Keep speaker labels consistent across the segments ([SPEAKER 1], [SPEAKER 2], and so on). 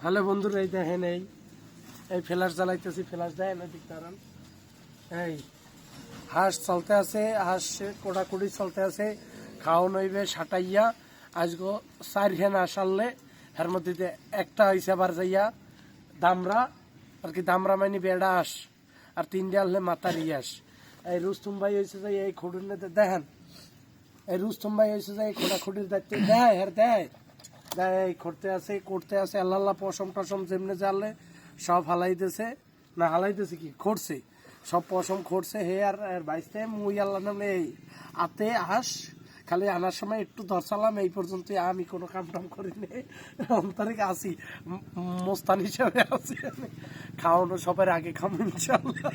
[SPEAKER 1] Hello বন্ধুরা, এই দেখেন এই ফ্ল্যাশ জ্বালাইতেছি। ফ্ল্যাশ দেয় না দিক কারণ এই হাঁস চলতে আছে, হাঁস কোড়াকুড়ি চলতে আছে। খাওয়ান হইবে সাটাইয়া আজগো 4 খান আসারলে এর মধ্যে একটা হয়েছে আবার যাইয়া দামরা আর কি, দামরা মানে বেড়া হাঁস, আর 3টে আনলে মাথার ইয়াস। এই রুস্তুম ভাই হয়েছে যে এই খুঁড়ির দেখেন, এই রুস্তুম ভাই হয়েছে যে এই খোঁড়াখুড়ির দায়িত্ব দেয় আর দেয় করতে আছে আল্লাহ পশম টসম যেমনি জানলে সব হালাইতেছে, না হালাইতেছে কি করছে, সব পশম করছে হে। আর বাইসতে মুই আল্লাহ নামলে এই আতে হাঁস খালি আনার সময় একটু ধরসালাম, এই পর্যন্ত আমি কোনো কাম টাম করিনি। অন্তরে আছি, মোস্তান হিসাবে আছি। খাওয়ানো সবার আগে খাম ইনশাল্লাহ,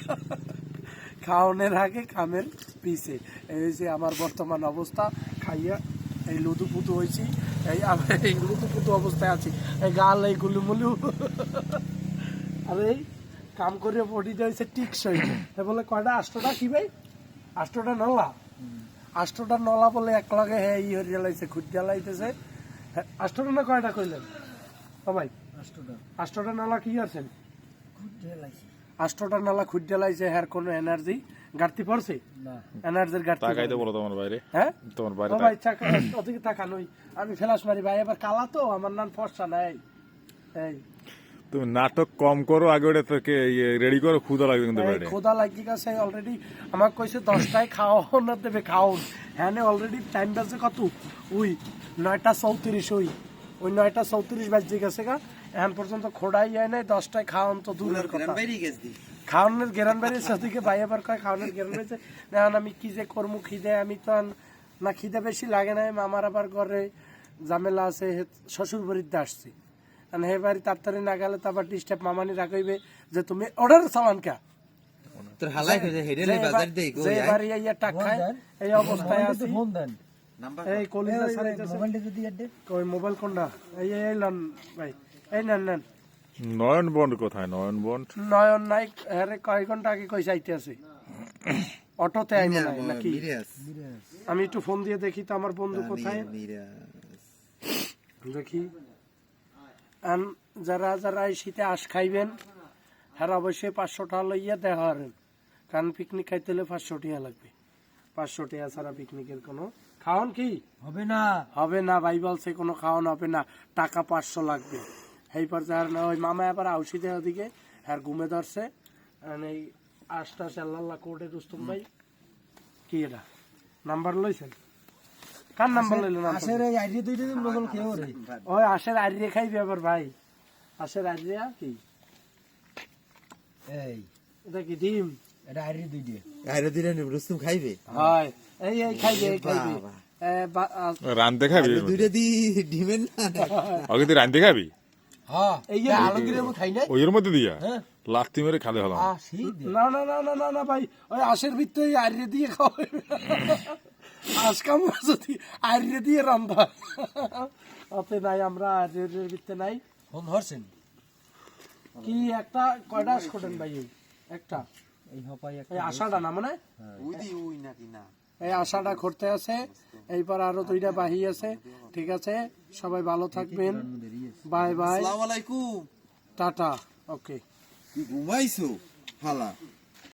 [SPEAKER 1] খাওয়ানোর আগে খামের পিছে। এই হয়েছে আমার বর্তমান অবস্থা। খাইয়া এই লুদু পুতু হয়েছি, এই লুদু পুতু অবস্থায় আছি, এই গাল এই গুলুমুলু। আর এই কাম করে বডিটা হয়েছে টিকসই। বলে কয়টা 8টা কি ভাই, 8টা নলা, 8টা নলা বলে এক লগে হ্যাঁ ই হয়ে জ্বালাইছে, খুঁজ জ্বালাইতেছে। 8টা না কয়টা কইলেন ও ভাই? 8টা নলা কি আছেন? 8টা নলা খুঁজ জ্বালাইছে। হ্যাঁ কোনো এনার্জি ঘাটতি পড়ছে? এনার্জির ঘাটতি তোমার বাইরে? হ্যাঁ তোমার বাইরে ভাই ওদিকে তাকানোই, আমি ফেলাস মারি ভাই। এবার কালা তো আমার নাম ফর্সা নাই। এই
[SPEAKER 2] তুমি নাটক কম করো, আগে ওটা তোকে রেডি করো, ক্ষুধা লাগবে কিন্তু বাইরে।
[SPEAKER 1] ক্ষুধা লাগি গেছে অলরেডি। আমাকে কইছে 10টায় খাওয়াও না দেবে খাওন। হ্যাঁ অলরেডি টাইম বাজছে কত? ওই 9:34। ওই 9:34 বাজে গেছে গা। এখন পর্যন্ত খোড়াই যায় নাই। 10টায় খাওয়ান তো দূরের কথা, খাওয়ানোর গেরান বেরিয়েছে ওদিকে। ভাই আবার কয় খাওয়ানোর গেরান বেরিয়েছে। এখন আমি কি যে করবো, খিদে আমি তো না, খিদে বেশি লাগে নাই। মামার আবার ঘরে ঝামেলা আছে, শ্বশুর বাড়িতে আসছি। হে বাড়ি তাড়াতাড়ি না গেলে তো আবার ডিস্টার্ব মামানি রাখইবে যে তুমি অর্ডার চালান কা তোর হালাই হয়ে হেডে বাজার দেই গো এই বাড়ি আইয়া টাকা এই অবস্থায় আছে। ফোন দেন এই কলিজা সারাইতেছে মোবাইলটা যদি আড্ডে কই মোবাইল কোনটা? এই লন ভাই, এই নেন।
[SPEAKER 2] নয়ন বন্ড কোথায়? নয়ন বন্ড
[SPEAKER 1] নয়ন নাই। আরে কয় ঘন্টা আগে কই যাইতে আছে, অটোতে আইমা নাই নাকি? আমি একটু ফোন দিয়ে দেখি তো আমার বন্ধু কোথায়, দেখি। যারা যারা এই শীতে আঁশ খাইবেন হ্যাঁ অবশ্যই 500 টাকা লইয়া দেখা হারেন, কারণ পিকনিক খাইতে হলে 500 টাকা লাগবে। 500 টাকা ছাড়া পিকনিকের কোনো খাওয়ান কি হবে না ভাই বলছে, কোনো খাওয়ান হবে না, টাকা 500 লাগবে। এই পর্যায়ে না ওই মামা আবার আউসিতে ওদিকে হ্যাঁ ঘুমে ধরছে। এই আশটা আল্লাহ কোর্টে রুস্তম ভাই কি এটা নাম্বার লইছেন? কার নাম্বার লইলেন? ওই আশের আইডিয়া খাইবে আবার ভাই। আশের আইডিয়া কি এটা কি ডিম? এটা আইডিয়া 2 দিয়ে রুস্তম খাইবে। হয় এই খাইবে
[SPEAKER 2] রান দেখাবি
[SPEAKER 1] 2টা দি ডিমের না
[SPEAKER 2] আগে তুই রান দেখাবি।
[SPEAKER 1] হ্যাঁ এই যে আলুগিরের মধ্যে খাই না,
[SPEAKER 2] ওইর মধ্যে দিয়া লাস্তি মেরে খালে হলো
[SPEAKER 1] না না না না না না ভাই, ওই আশের ভিতরে আইডিয়া দিয়ে খাওয়াবে। আজকাম যদি আইডিয়া দিয়ে রান্না অতে নাই, আমরা আইডিয়ার ভিতরে নাই। ফোন ধরছেন কি একটা কয়টা আশ করেন ভাই? একটা এই আশাটা না মানে এই আশাটা করতে আছে। এইবার আরো 2টা বাহি আছে। ঠিক আছে, সবাই ভালো থাকবেন, বাই বাই, টাটা, ওকে।
[SPEAKER 3] ঘুমাইছো হালা?